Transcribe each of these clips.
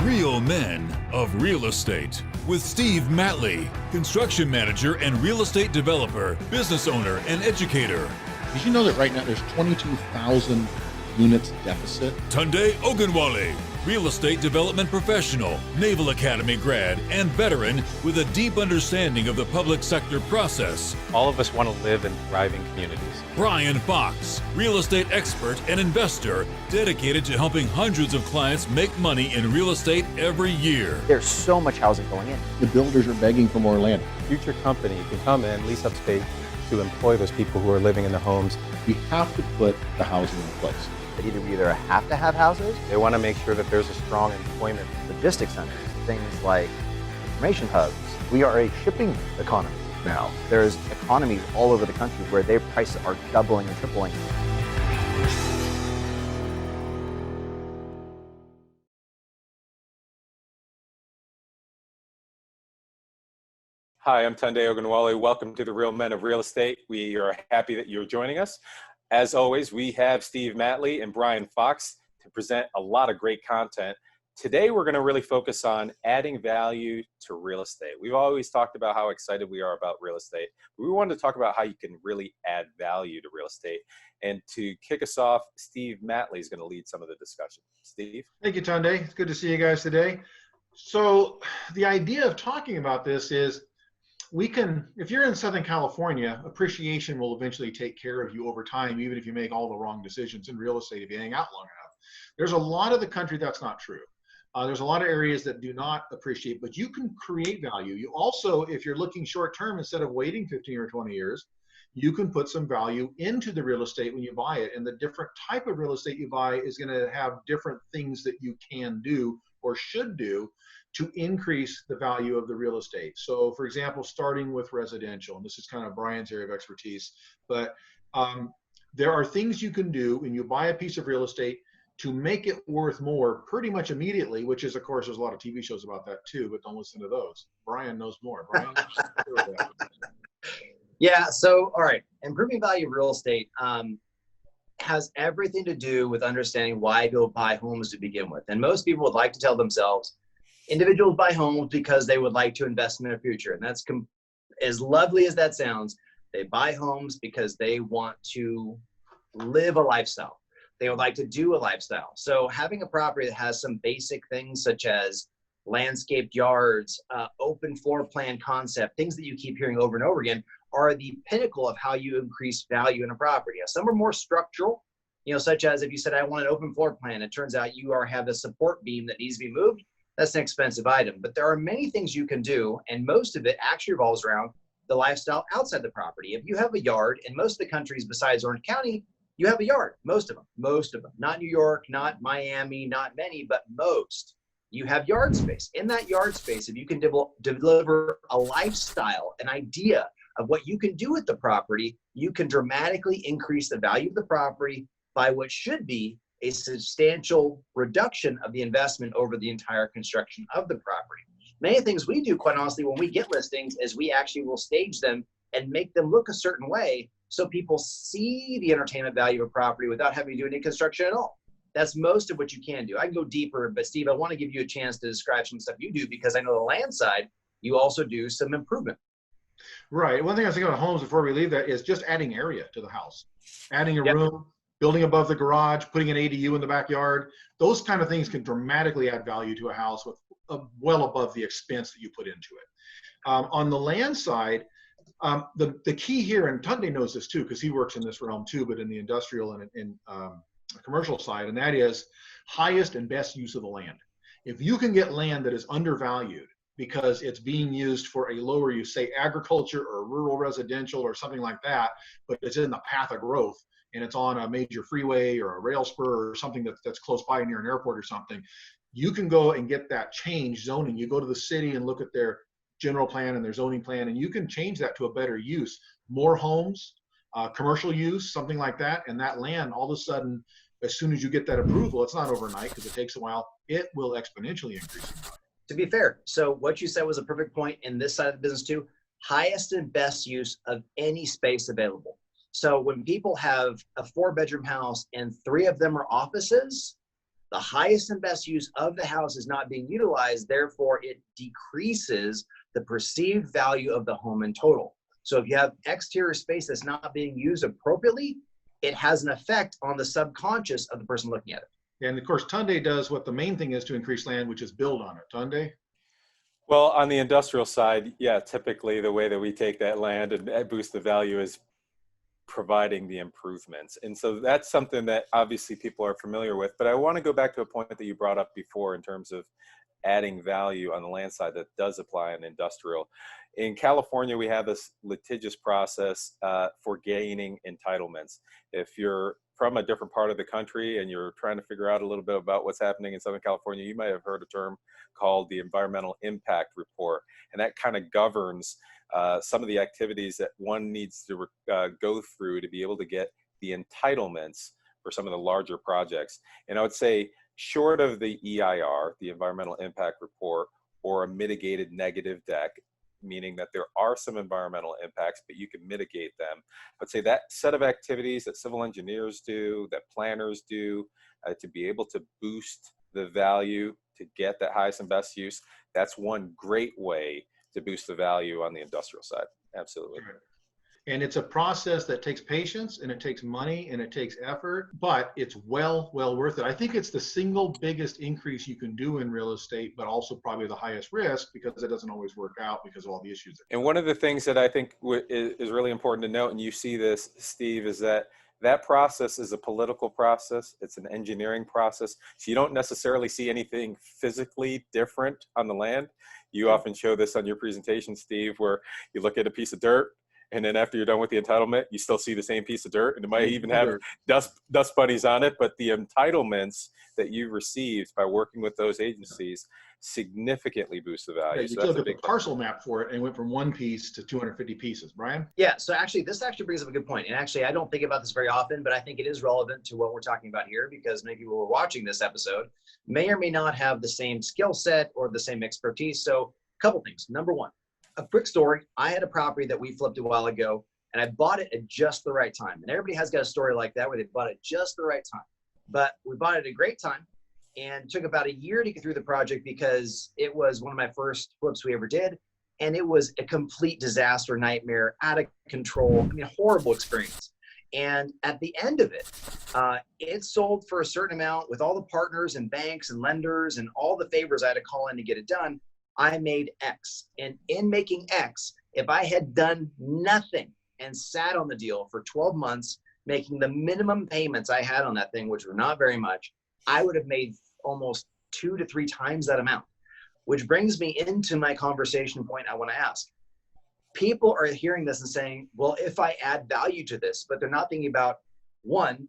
Real Men of Real Estate with Steve Matley, construction manager and real estate developer, business owner, and educator. Did you know that right now there's 22,000 units deficit? Tunde Ogunwole, real estate development professional, Naval Academy grad, and veteran with a deep understanding of the public sector process. All of us want to live in thriving communities. Brian Fox, real estate expert and investor, dedicated to helping hundreds of clients make money in real estate every year. There's so much housing going in. The builders are begging for more land. Future company can come in, lease up space to employ those people who are living in the homes. We have to put the housing in place. That either have to have houses, They want to make sure that there's a strong employment. logistics centers, things like information hubs. We are a shipping economy now. There's economies all over the country where their prices are doubling and tripling. Hi, I'm Tunde Ogunwole. Welcome to the Real Men of Real Estate. We are happy that you're joining us. As always, we have Steve Matley and Brian Fox to present a lot of great content. Today, we're going to really focus on adding value to real estate. We've always talked about how excited we are about real estate. We wanted to talk about how you can really add value to real estate. And to kick us off, Steve Matley is going to lead some of the discussion. Steve? Thank you, Tunde. It's good to see you guys today. So the idea of talking about this is if you're in Southern California, appreciation will eventually take care of you over time, even if you make all the wrong decisions in real estate if you hang out long enough. There's a lot of the country that's not true. There's a lot of areas that do not appreciate, but you can create value. You also, if you're looking short term, instead of waiting 15 or 20 years, you can put some value into the real estate when you buy it. And the different type of real estate you buy is going to have different things that you can do or should do to increase the value of the real estate. So for example, starting with residential, and this is kind of Brian's area of expertise, but there are things you can do when you buy a piece of real estate to make it worth more pretty much immediately, which is, of course, there's a lot of TV shows about that too, but don't listen to those. Brian knows more. Brian? Yeah, so, all right, improving value of real estate has everything to do with understanding why people buy homes to begin with. And most people would like to tell themselves, individuals buy homes because they would like to invest in their future. And that's as lovely as that sounds. They buy homes because they want to live a lifestyle. They would like to do a lifestyle. So having a property that has some basic things such as landscaped yards, open floor plan concept, things that you keep hearing over and over again are the pinnacle of how you increase value in a property. Some are more structural, such as if you said, I want an open floor plan, it turns out you have a support beam that needs to be moved. That's an expensive item, but there are many things you can do, and most of it actually revolves around the lifestyle outside the property. If you have a yard, in most of the countries besides Orange County, you have a yard, most of them, not New York, not Miami, not many, but most. You have yard space. In that yard space, if you can deliver a lifestyle, an idea of what you can do with the property, you can dramatically increase the value of the property by what should be a substantial reduction of the investment over the entire construction of the property. Many things we do, quite honestly, when we get listings is we actually will stage them and make them look a certain way so people see the entertainment value of a property without having to do any construction at all. That's most of what you can do. I can go deeper, but Steve, I want to give you a chance to describe some stuff you do because I know the land side, you also do some improvement. Right. One thing I was thinking about homes before we leave that is just adding area to the house, adding a room, building above the garage, putting an ADU in the backyard. Those kind of things can dramatically add value to a house with well above the expense that you put into it. On the land side, the key here, and Tunde knows this too, because he works in this realm too, but in the industrial and in commercial side, and that is highest and best use of the land. If you can get land that is undervalued because it's being used for a lower use, say agriculture or rural residential or something like that, but it's in the path of growth, and it's on a major freeway or a rail spur or something that's close by near an airport or something, you can go and get that change zoning. You go to the city and look at their general plan and their zoning plan, and you can change that to a better use. More homes, commercial use, something like that, and that land, all of a sudden, as soon as you get that approval, it's not overnight because it takes a while, it will exponentially increase in value. To be fair, so what you said was a perfect point in this side of the business too. Highest and best use of any space available. So when people have a 4-bedroom house and 3 of them are offices, The highest and best use of the house is not being utilized, therefore it decreases the perceived value of the home in total. So if you have exterior space that's not being used appropriately, it has an effect on the subconscious of the person looking at it. And of course, Tunde does what the main thing is to increase land, which is build on it. Tunde? Well, on the industrial side, yeah, typically the way that we take that land and boost the value is providing the improvements. And so that's something that obviously people are familiar with. But I want to go back to a point that you brought up before in terms of adding value on the land side that does apply in industrial. In California, we have this litigious process for gaining entitlements. If you're from a different part of the country and you're trying to figure out a little bit about what's happening in Southern California, you might have heard a term called the environmental impact report. And that kind of governs some of the activities that one needs to go through to be able to get the entitlements for some of the larger projects. And I would say, short of the EIR, the environmental impact report, or a mitigated negative deck, meaning that there are some environmental impacts, but you can mitigate them. I'd say that set of activities that civil engineers do, that planners do, to be able to boost the value, to get that highest and best use, that's one great way to boost the value on the industrial side. Absolutely. Right. And it's a process that takes patience and it takes money and it takes effort, but it's well worth it. I think it's the single biggest increase you can do in real estate, but also probably the highest risk because it doesn't always work out because of all the issues. And one of the things that I think is really important to note, and you see this, Steve, is that that process is a political process. It's an engineering process. So you don't necessarily see anything physically different on the land. You often show this on your presentation, Steve, where you look at a piece of dirt, and then after you're done with the entitlement, you still see the same piece of dirt, and it might even have dust bunnies on it. But the entitlements that you received by working with those agencies significantly boost the value. Yeah, you took a parcel map for it and went from one piece to 250 pieces. Brian? Yeah, so actually, this actually brings up a good point. And actually, I don't think about this very often, but I think it is relevant to what we're talking about here because many people who are watching this episode may or may not have the same skill set or the same expertise. So a couple things. Number one, a quick story. I had a property that we flipped a while ago, and I bought it at just the right time. And everybody has got a story like that where they bought it just the right time. But we bought it at a great time and took about a year to get through the project because it was one of my first flips we ever did. And it was a complete disaster, nightmare, out of control. I mean, horrible experience. And at the end of it, it sold for a certain amount with all the partners and banks and lenders and all the favors I had to call in to get it done. I made X. And in making X, if I had done nothing and sat on the deal for 12 months, making the minimum payments I had on that thing, which were not very much, I would have made almost 2 to 3 times that amount, which brings me into my conversation point I want to ask. People are hearing this and saying, well, if I add value to this, but they're not thinking about, one,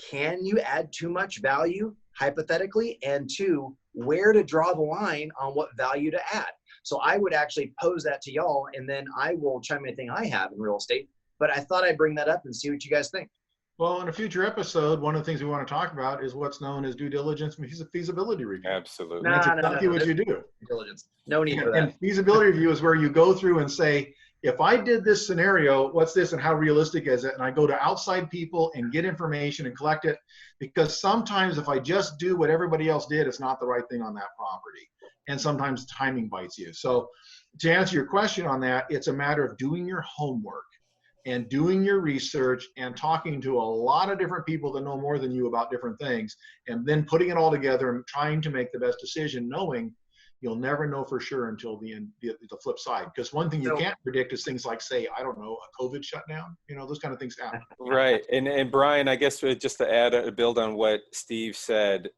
can you add too much value hypothetically? And two, where to draw the line on what value to add. So I would actually pose that to y'all, and then I will chime anything I have in real estate. But I thought I'd bring that up and see what you guys think. Well, in a future episode, one of the things we want to talk about is what's known as due diligence and feasibility review. Absolutely. That's exactly what you do. Due diligence. No need for that. And feasibility review is where you go through and say, if I did this scenario, what's this and how realistic is it? And I go to outside people and get information and collect it, because sometimes if I just do what everybody else did, it's not the right thing on that property. And sometimes timing bites you. So to answer your question on that, it's a matter of doing your homework and doing your research and talking to a lot of different people that know more than you about different things, and then putting it all together and trying to make the best decision, knowing you'll never know for sure until the end, the flip side. Because one thing you can't predict is things like, say, I don't know, a COVID shutdown. You know, those kind of things happen. Right. And Brian, I guess just to add, build on what Steve said,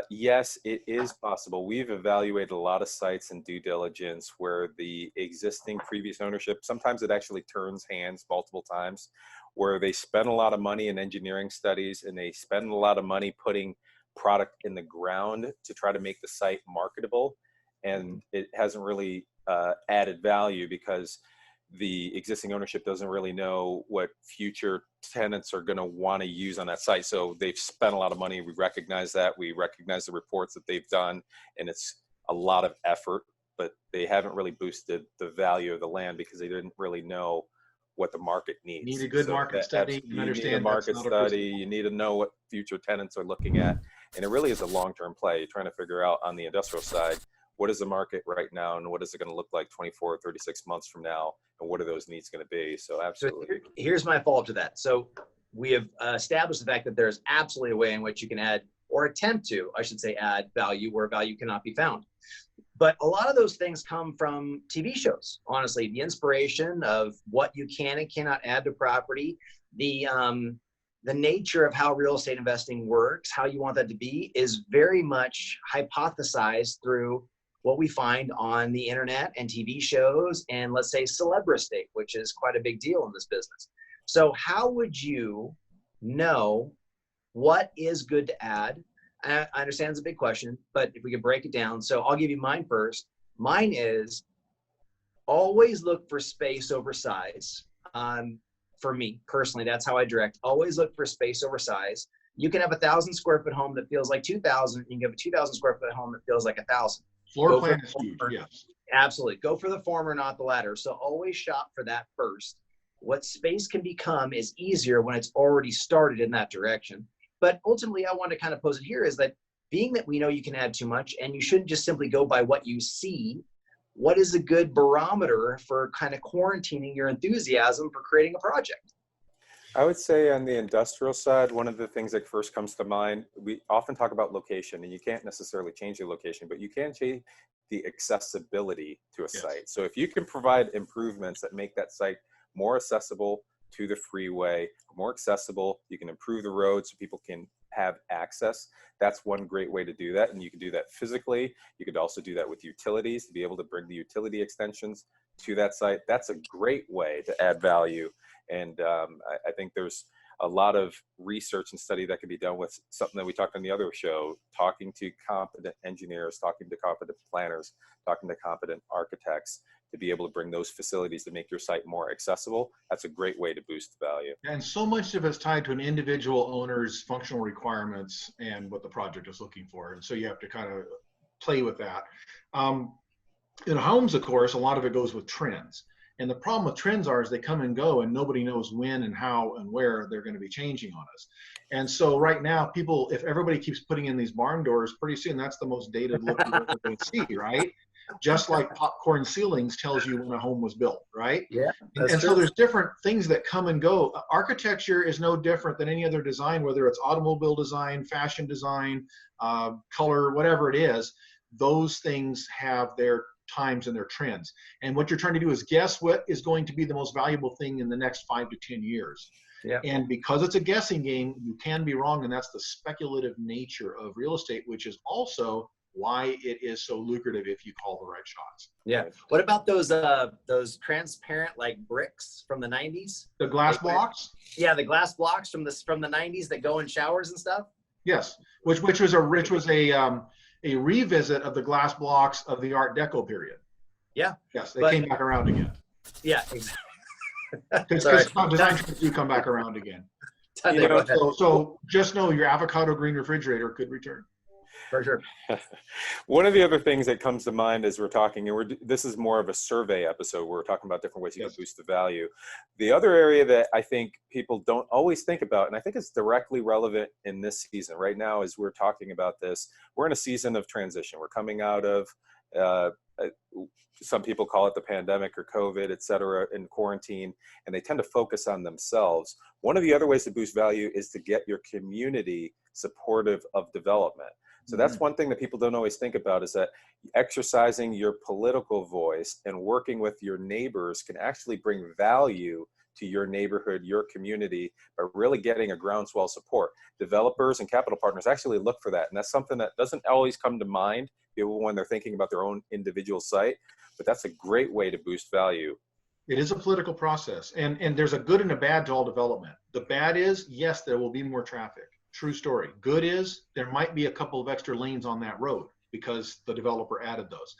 yes, it is possible. We've evaluated a lot of sites in due diligence where the existing previous ownership, sometimes it actually turns hands multiple times, where they spend a lot of money in engineering studies and they spend a lot of money putting product in the ground to try to make the site marketable. And it hasn't really added value because the existing ownership doesn't really know what future tenants are going to want to use on that site. So they've spent a lot of money. We recognize that. We recognize the reports that they've done, and it's a lot of effort, but they haven't really boosted the value of the land because they didn't really know what the market needs. You need a good market study. You need a market study. You need to know what future tenants are looking at. And it really is a long-term play. You're trying to figure out on the industrial side, what is the market right now and what is it going to look like 24 or 36 months from now, and what are those needs going to be? So absolutely. So here's my follow-up to that. So we have established the fact that there's absolutely a way in which you can add, or attempt to, I should say, add value where value cannot be found. But a lot of those things come from TV shows. Honestly, the inspiration of what you can and cannot add to property, the nature of how real estate investing works, how you want that to be, is very much hypothesized through what we find on the internet and TV shows, and let's say celebra estate, which is quite a big deal in this business. So how would you know what is good to add? I understand it's a big question, but if we could break it down. So I'll give you mine first. Mine is always look for space over size. For me personally, that's how I direct. Always look for space over size. You can have 1,000 square foot home that feels like 2,000. You can have a 2,000 square foot home that feels like 1,000. Floor plan is huge, yes. Absolutely. Go for the former, not the latter. So always shop for that first. What space can become is easier when it's already started in that direction. But ultimately, I want to kind of pose it here is that being that we know you can add too much, and you shouldn't just simply go by what you see, what is a good barometer for kind of quarantining your enthusiasm for creating a project? I would say on the industrial side, one of the things that first comes to mind, we often talk about location, and you can't necessarily change the location, but you can change the accessibility to a site. So if you can provide improvements that make that site more accessible to the freeway, more accessible, you can improve the road so people can have access. That's one great way to do that. And you can do that physically. You could also do that with utilities to be able to bring the utility extensions to that site. That's a great way to add value. And I think there's a lot of research and study that can be done with something that we talked on the other show, talking to competent engineers, talking to competent planners, talking to competent architects to be able to bring those facilities to make your site more accessible. That's a great way to boost value. And so much of it's tied to an individual owner's functional requirements and what the project is looking for. And so you have to kind of play with that. In homes, of course, a lot of it goes with trends. And the problem with trends is they come and go, and nobody knows when and how and where they're going to be changing on us. And so right now, people, if everybody keeps putting in these barn doors, pretty soon that's the most dated look you're going to see, right? Just like popcorn ceilings tells you when a home was built, right? Yeah. And so there's different things that come and go. Architecture is no different than any other design, whether it's automobile design, fashion design, color, whatever it is. Those things have their times and their trends. And what you're trying to do is guess what is going to be the most valuable thing in the next 5 to 10 years. Yeah. And because it's a guessing game, you can be wrong. And that's the speculative nature of real estate, which is also why it is so lucrative if you call the right shots. Yeah. What about those transparent like bricks from the 90s? The glass blocks? Yeah, the glass blocks from the 90s that go in showers and stuff? Yes. Which was a revisit of the glass blocks of the Art Deco period. Yeah. Yes, they came back around again. Yeah, exactly. Because design trends do come back around again. So just know your avocado green refrigerator could return. For sure. One of the other things that comes to mind as we're talking, and this is more of a survey episode where we're talking about different ways you can boost the value. The other area that I think people don't always think about, and I think it's directly relevant in this season right now as we're talking about this, we're in a season of transition. We're coming out of, some people call it the pandemic or COVID, et cetera, in quarantine, and they tend to focus on themselves. One of the other ways to boost value is to get your community supportive of development. So that's one thing that people don't always think about, is that exercising your political voice and working with your neighbors can actually bring value to your neighborhood, your community, by really getting a groundswell support. Developers and capital partners actually look for that. And that's something that doesn't always come to mind people when they're thinking about their own individual site, but that's a great way to boost value. It is a political process, and there's a good and a bad to all development. The bad is, yes, there will be more traffic. True story. Good is there might be a couple of extra lanes on that road because the developer added those.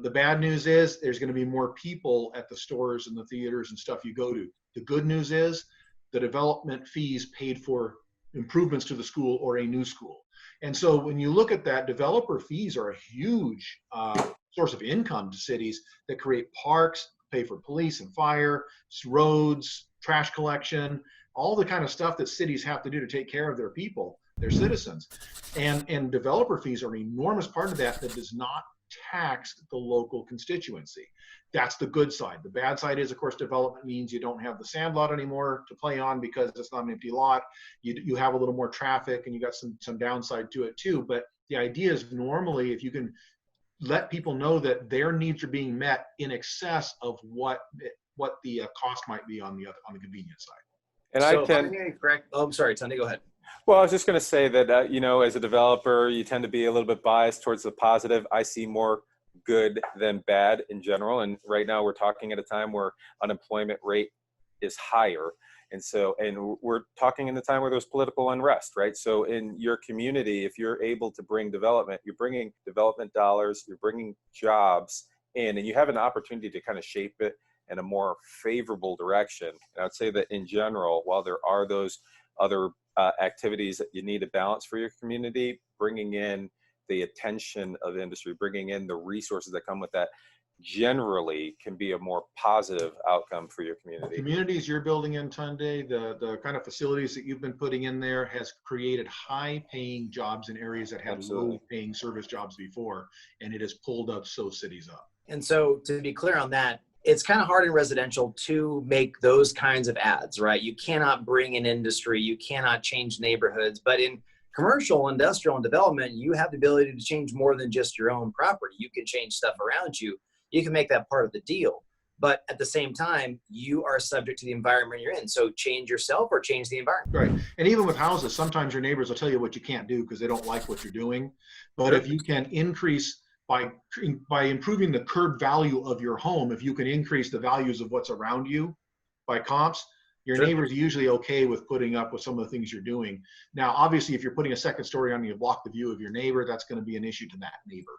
The bad news is there's going to be more people at the stores and the theaters and stuff you go to. The good news is the development fees paid for improvements to the school or a new school. And so when you look at that, developer fees are a huge source of income to cities that create parks, pay for police and fire, roads, trash collection, all the kind of stuff that cities have to do to take care of their people. their citizens. And developer fees are an enormous part of that does not tax the local constituency. That's the good side. The bad side is, of course, development means you don't have the sand lot anymore to play on because it's not an empty lot. You have a little more traffic, and you got some downside to it too. But the idea is, normally, if you can let people know that their needs are being met in excess of what the cost might be on the convenience side. And so correct. Oh, I'm sorry, Tunde, go ahead. Well, I was just going to say that, you know, as a developer, you tend to be a little bit biased towards the positive. I see more good than bad in general. And right now we're talking at a time where unemployment rate is higher. And we're talking in the time where there's political unrest, right? So in your community, if you're able to bring development, you're bringing development dollars, you're bringing jobs in, and you have an opportunity to kind of shape it in a more favorable direction. And I would say that in general, while there are those other activities that you need to balance for your community, bringing in the attention of industry, bringing in the resources that come with that, generally can be a more positive outcome for your community. Communities you're building in, Tunde, the kind of facilities that you've been putting in there has created high-paying jobs in areas that had low-paying service jobs before, and it has pulled up cities up. And so, to be clear on that, it's kind of hard in residential to make those kinds of ads, right? You cannot bring in industry, you cannot change neighborhoods, but in commercial, industrial, and development, you have the ability to change more than just your own property. You can change stuff around you. You can make that part of the deal. But at the same time, you are subject to the environment you're in. So change yourself or change the environment. Right. And even with houses, sometimes your neighbors will tell you what you can't do because they don't like what you're doing. But if you can increase by improving the curb value of your home, if you can increase the values of what's around you by comps, your neighbor's usually okay with putting up with some of the things you're doing. Now, obviously, if you're putting a second story on, you block the view of your neighbor, that's going to be an issue to that neighbor.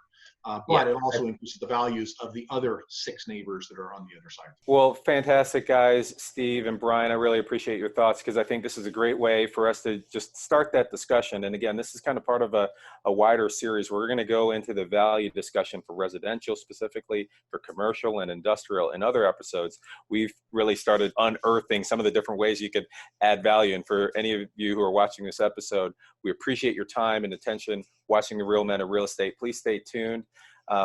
But it also increases the values of the other 6 neighbors that are on the other side. Well, fantastic, guys. Steve and Brian, I really appreciate your thoughts, because I think this is a great way for us to just start that discussion. And again, this is kind of part of a wider series where we're going to go into the value discussion for residential specifically, for commercial and industrial. In other episodes, we've really started unearthing some of the different ways you could add value. And for any of you who are watching this episode, we appreciate your time and attention watching The Real Men of Real Estate. Please stay tuned.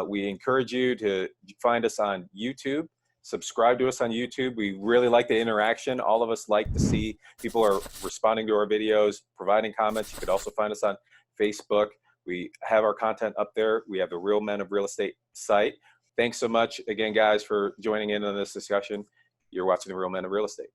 We encourage you to find us on YouTube. Subscribe to us on YouTube. We really like the interaction. All of us like to see people are responding to our videos, providing comments. You could also find us on Facebook. We have our content up there. We have the Real Men of Real Estate site. Thanks so much again, guys, for joining in on this discussion. You're watching The Real Men of Real Estate.